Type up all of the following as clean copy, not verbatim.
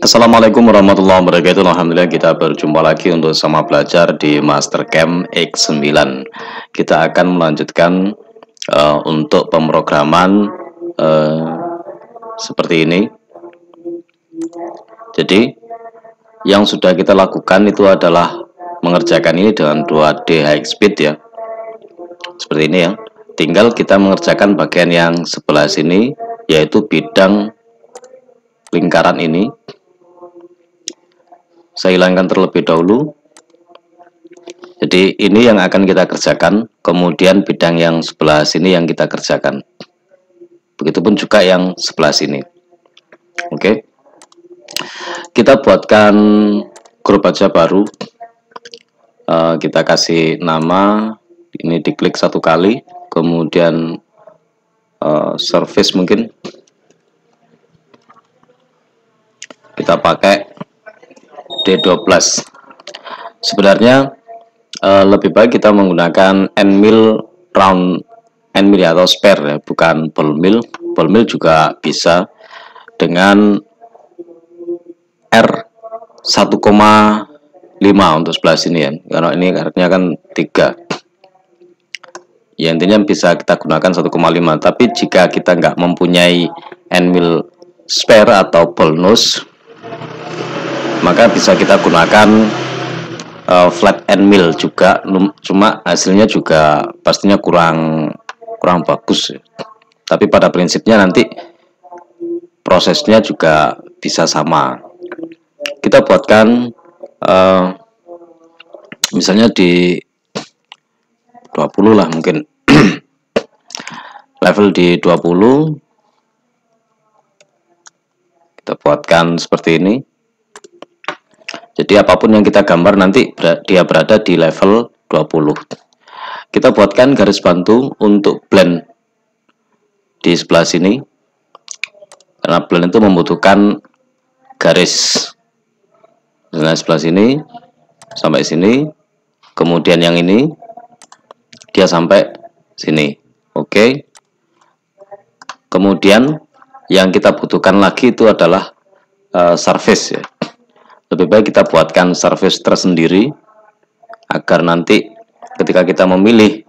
Assalamualaikum warahmatullahi wabarakatuh. Alhamdulillah kita berjumpa lagi untuk sama belajar di Mastercam X9. Kita akan melanjutkan untuk pemrograman seperti ini. Jadi yang sudah kita lakukan itu adalah mengerjakan ini dengan 2D high speed ya. Seperti ini ya. Tinggal kita mengerjakan bagian yang sebelah sini, yaitu bidang lingkaran ini. Saya hilangkan terlebih dahulu. Jadi ini yang akan kita kerjakan, kemudian bidang yang sebelah sini yang kita kerjakan. Begitupun juga yang sebelah sini. Oke. Kita buatkan grup aja baru. Kita kasih nama, ini diklik satu kali, kemudian service mungkin kita pakai D12. Sebenarnya lebih baik kita menggunakan end mill round end mill atau spare ya, bukan ball mill. Ball mill juga bisa dengan R 1,5 untuk sebelah sini ya, karena ini artinya kan 3 ya, intinya bisa kita gunakan 1,5. Tapi jika kita nggak mempunyai end mill spare atau ball nose, maka bisa kita gunakan flat end mill juga, cuma hasilnya juga pastinya kurang bagus ya. Tapi pada prinsipnya nanti prosesnya juga bisa sama. Kita buatkan misalnya di 20 lah mungkin. Level di 20 kita buatkan seperti ini. Jadi apapun yang kita gambar nanti dia berada di level 20. Kita buatkan garis bantu untuk blend di sebelah sini, karena blend itu membutuhkan garis. Nah, sebelah sini sampai sini, kemudian yang ini dia sampai sini. Oke. Kemudian yang kita butuhkan lagi itu adalah surface ya. Lebih baik kita buatkan surface tersendiri agar nanti ketika kita memilih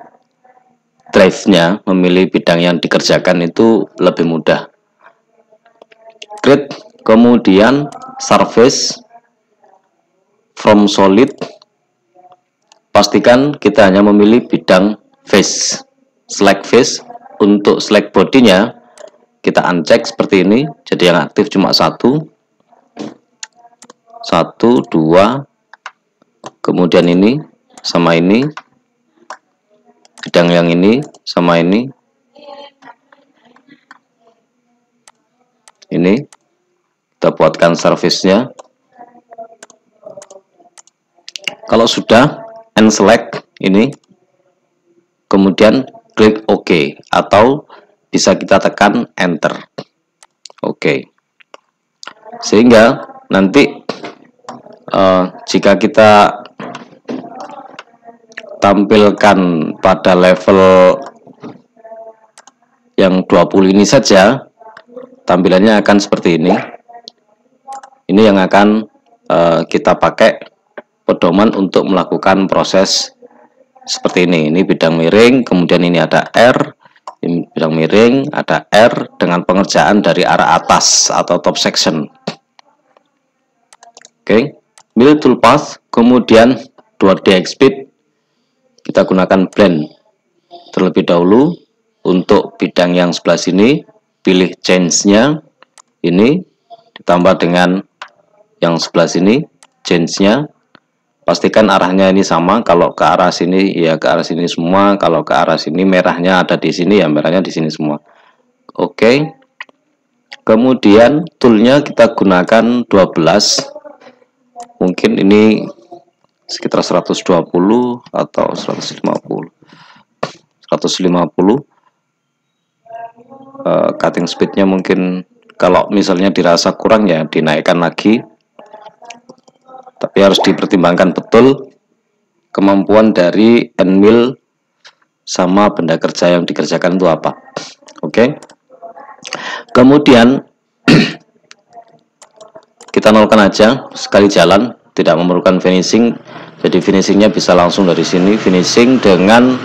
drive-nya, memilih bidang yang dikerjakan itu lebih mudah. Create, kemudian surface from solid, pastikan kita hanya memilih bidang face. Select face. Untuk select bodinya kita uncheck seperti ini, jadi yang aktif cuma 1, 2, kemudian ini sama ini, bidang yang ini sama ini kita buatkan surface-nya. Kalau sudah, unselect ini, kemudian klik OK, atau bisa kita tekan enter. Oke. Sehingga nanti jika kita tampilkan pada level yang 20 ini saja, tampilannya akan seperti ini. Ini yang akan kita pakai pedoman untuk melakukan proses seperti ini. Ini bidang miring, kemudian ini ada R, ini bidang miring, ada R dengan pengerjaan dari arah atas atau top section. Oke. Mill toolpath, kemudian 2D high speed, kita gunakan blend terlebih dahulu. Untuk bidang yang sebelah sini, pilih change-nya ini, ditambah dengan yang sebelah sini, change-nya, pastikan arahnya ini sama. Kalau ke arah sini ya ke arah sini semua, kalau ke arah sini merahnya ada di sini ya merahnya di sini semua. Oke. Kemudian toolnya kita gunakan 12, mungkin ini sekitar 120 atau 150. Cutting speednya mungkin kalau misalnya dirasa kurang ya dinaikkan lagi, tapi harus dipertimbangkan betul kemampuan dari end mill sama benda kerja yang dikerjakan itu apa. Oke. Kemudian kita nolkan aja sekali jalan, tidak memerlukan finishing. Jadi finishingnya bisa langsung dari sini, finishing dengan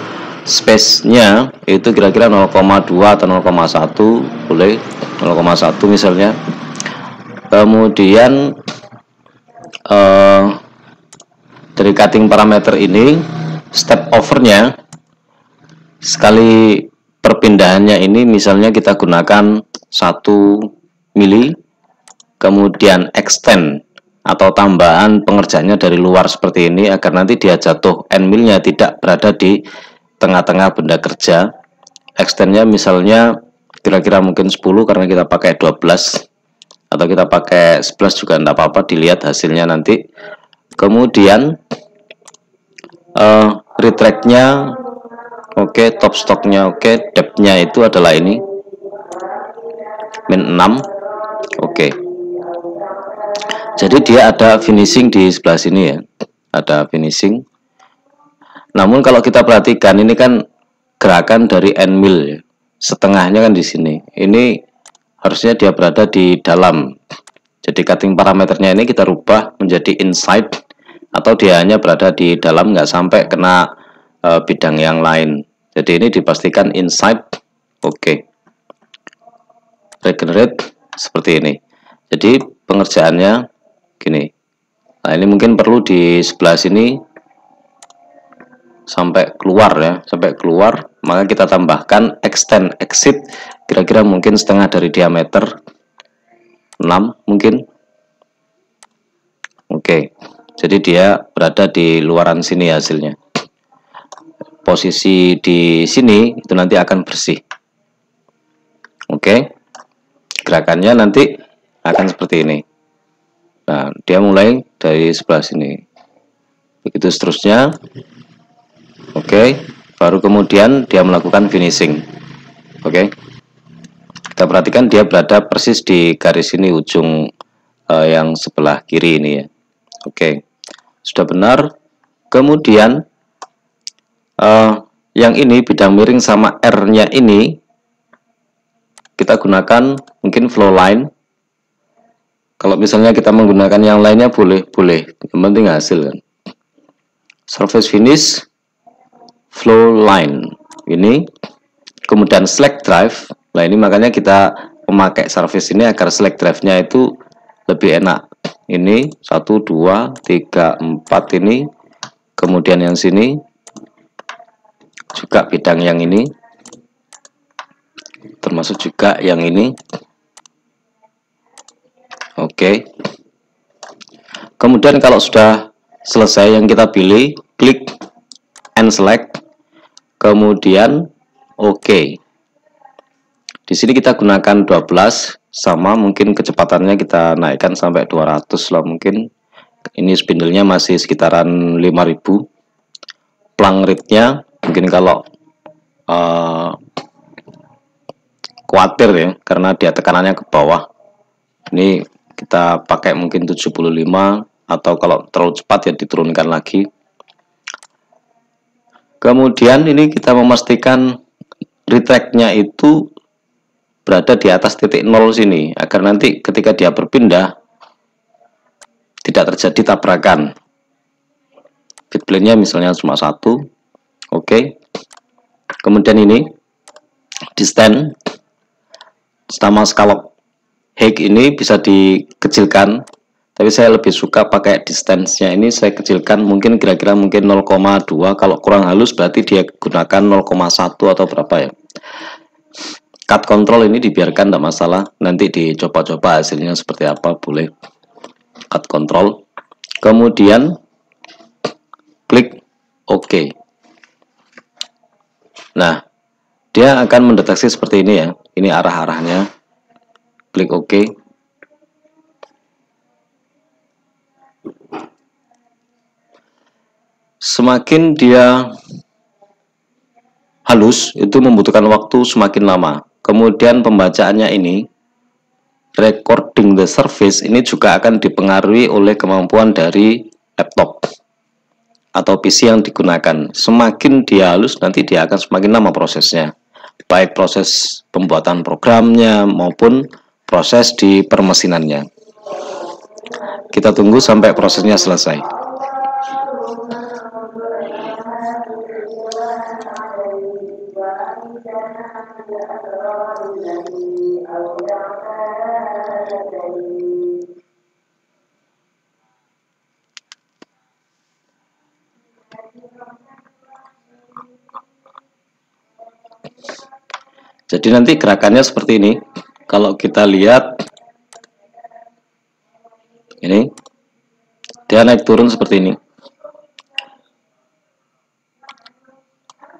space-nya itu kira-kira 0,2 atau 0,1, boleh 0,1 misalnya. Kemudian dari cutting parameter ini, step overnya sekali perpindahannya ini misalnya kita gunakan 1 mili, kemudian extend atau tambahan pengerjaannya dari luar seperti ini agar nanti dia jatuh end millnya tidak berada di tengah-tengah benda kerja. Extendnya misalnya kira-kira mungkin 10 karena kita pakai 12, atau kita pakai 11 juga tidak apa-apa, dilihat hasilnya nanti. Kemudian retract-nya oke, top stock-nya oke, depth-nya itu adalah ini min 6. Oke. Jadi dia ada finishing di sebelah sini ya, ada finishing. Namun kalau kita perhatikan ini kan gerakan dari end mill ya. Setengahnya kan di sini. Ini harusnya dia berada di dalam. Jadi cutting parameternya ini kita rubah menjadi inside, atau dia hanya berada di dalam, nggak sampai kena bidang yang lain. Jadi ini dipastikan inside. Oke. Regenerate seperti ini. Jadi pengerjaannya gini. Nah, ini mungkin perlu di sebelah sini sampai keluar ya, sampai keluar, maka kita tambahkan extend exit kira-kira mungkin setengah dari diameter 6 mungkin. Oke. Jadi dia berada di luaran sini hasilnya. Posisi di sini itu nanti akan bersih. Oke. Gerakannya nanti akan seperti ini. Nah, dia mulai dari sebelah sini. Begitu seterusnya. Oke. Baru kemudian dia melakukan finishing. Oke. Kita perhatikan dia berada persis di garis ini, ujung yang sebelah kiri ini ya. Oke. Sudah benar. Kemudian yang ini bidang miring sama R-nya ini kita gunakan mungkin flow line. Kalau misalnya kita menggunakan yang lainnya boleh, yang penting hasil kan. Surface finish, flow line ini, kemudian slack drive. Nah ini makanya kita memakai surface ini agar slack drive-nya itu lebih enak. Ini 1, 2, 3, 4 ini, kemudian yang sini juga bidang yang ini, termasuk juga yang ini. Oke. Kemudian kalau sudah selesai yang kita pilih, klik and select, kemudian oke. Di sini kita gunakan 12, sama mungkin kecepatannya kita naikkan sampai 200 lah mungkin. Ini spindle-nya masih sekitaran 5000. Plung rate-nya mungkin kalau khawatir ya, karena dia tekanannya ke bawah. Ini kita pakai mungkin 75, atau kalau terlalu cepat ya diturunkan lagi. Kemudian ini kita memastikan retract-nya itu berada di atas titik 0 sini, agar nanti ketika dia berpindah tidak terjadi tabrakan. Feed plane-nya misalnya cuma 1. Oke. Kemudian ini distance sama scallop height ini bisa dikecilkan, tapi saya lebih suka pakai distance-nya ini saya kecilkan mungkin kira-kira mungkin 0,2. Kalau kurang halus berarti dia gunakan 0,1 atau berapa ya. Cut control ini dibiarkan, tidak masalah, nanti dicoba-coba hasilnya seperti apa, boleh. Cut control, kemudian klik OK. Nah, dia akan mendeteksi seperti ini ya, ini arah-arahnya. Klik OK. Semakin dia halus, itu membutuhkan waktu semakin lama. Kemudian pembacaannya ini, recording the surface, ini juga akan dipengaruhi oleh kemampuan dari laptop atau PC yang digunakan. Semakin dia halus, nanti dia akan semakin lama prosesnya, baik proses pembuatan programnya maupun proses di permesinannya. Kita tunggu sampai prosesnya selesai. Jadi nanti gerakannya seperti ini. Kalau kita lihat ini, dia naik turun seperti ini.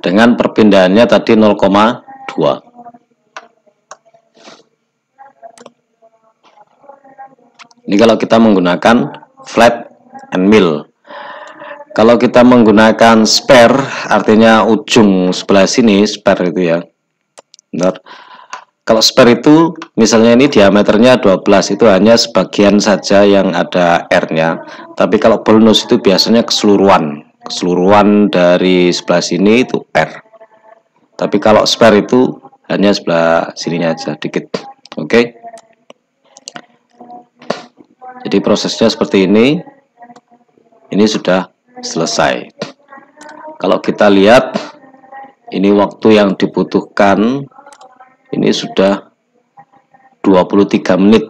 Dengan perpindahannya tadi 0,2. Ini kalau kita menggunakan flat and mill. Kalau kita menggunakan spare, artinya ujung sebelah sini, spare itu ya. Benar. Kalau spare itu misalnya ini diameternya 12, itu hanya sebagian saja yang ada R-nya. Tapi kalau bonus itu biasanya keseluruhan dari sebelah sini itu R. Tapi kalau spare itu hanya sebelah sininya aja dikit. Oke. Jadi prosesnya seperti ini. Ini sudah selesai. Kalau kita lihat ini waktu yang dibutuhkan ini sudah 23 menit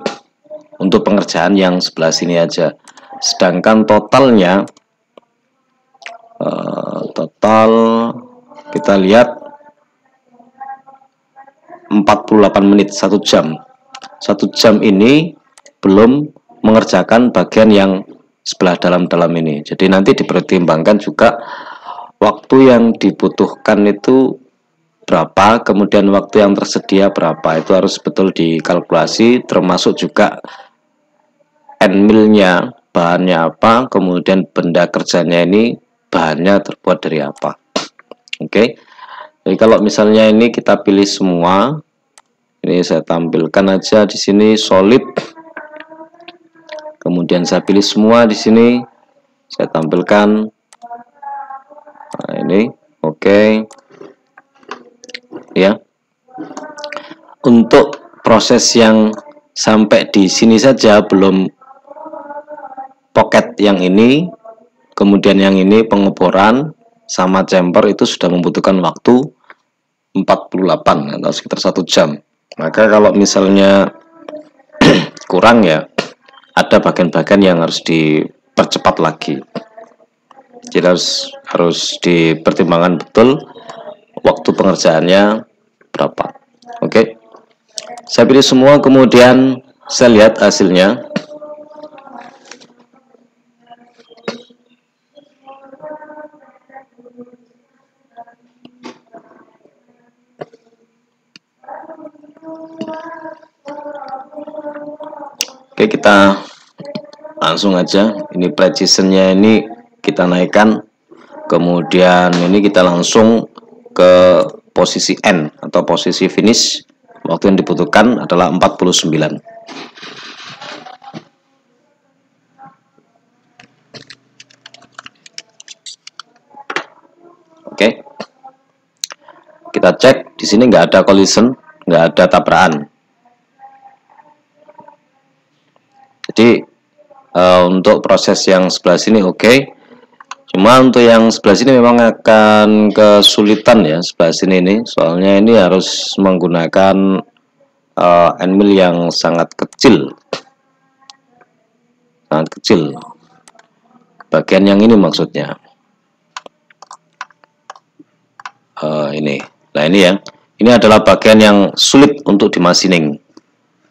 untuk pengerjaan yang sebelah sini aja. Sedangkan totalnya total kita lihat 48 menit, 1 jam. 1 jam ini belum mengerjakan bagian yang sebelah dalam-dalam ini. Jadi nanti dipertimbangkan juga waktu yang dibutuhkan itu berapa, kemudian waktu yang tersedia berapa, itu harus betul dikalkulasi, termasuk juga end mill-nya bahannya apa, kemudian benda kerjanya ini bahannya terbuat dari apa. Oke. Jadi kalau misalnya ini kita pilih semua, ini saya tampilkan aja di sini solid, kemudian saya pilih semua di sini, saya tampilkan. Nah, ini oke. Ya, untuk proses yang sampai di sini saja belum pocket yang ini, kemudian yang ini pengeboran sama chamber itu sudah membutuhkan waktu 48 atau sekitar 1 jam. Maka kalau misalnya kurang ya, ada bagian-bagian yang harus dipercepat lagi. Jadi harus dipertimbangkan betul waktu pengerjaannya berapa. Oke. Saya pilih semua, kemudian saya lihat hasilnya. Oke, kita langsung aja. Ini precisionnya ini kita naikkan, kemudian ini kita langsung ke posisi N atau posisi finish. Waktu yang dibutuhkan adalah 49. Oke. Kita cek di sini nggak ada collision, nggak ada tabrakan. Jadi untuk proses yang sebelah sini oke. Cuma untuk yang sebelah sini memang akan kesulitan ya, sebelah sini ini. Soalnya ini harus menggunakan end mill yang sangat kecil. Sangat kecil. Bagian yang ini maksudnya. Ini. Nah, ini ya. Ini adalah bagian yang sulit untuk dimasining.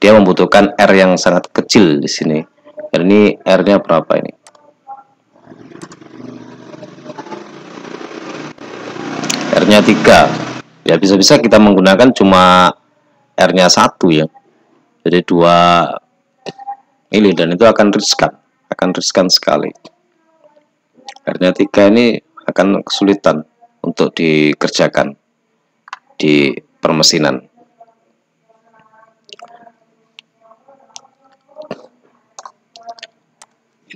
Dia membutuhkan R yang sangat kecil di sini. Dan ini R-nya berapa ini? R-nya 3. Ya bisa-bisa kita menggunakan cuma R-nya 1 ya. Jadi 2 ini, dan itu akan riskan sekali. R-nya 3 ini akan kesulitan untuk dikerjakan di permesinan.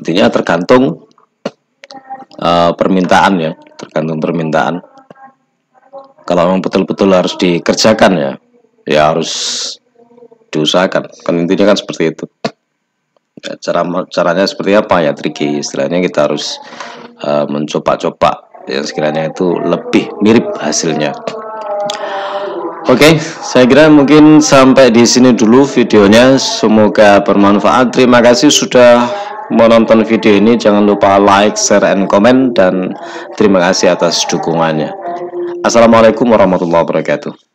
Intinya tergantung permintaan ya, tergantung permintaan. Kalau memang betul-betul harus dikerjakan ya harus diusahakan. Kan intinya kan seperti itu. Caranya seperti apa ya, tricky istilahnya, kita harus mencoba-coba yang sekiranya itu lebih mirip hasilnya. Oke, saya kira mungkin sampai di sini dulu videonya. Semoga bermanfaat. Terima kasih sudah menonton video ini. Jangan lupa like, share, and comment, dan terima kasih atas dukungannya. Assalamualaikum warahmatullahi wabarakatuh.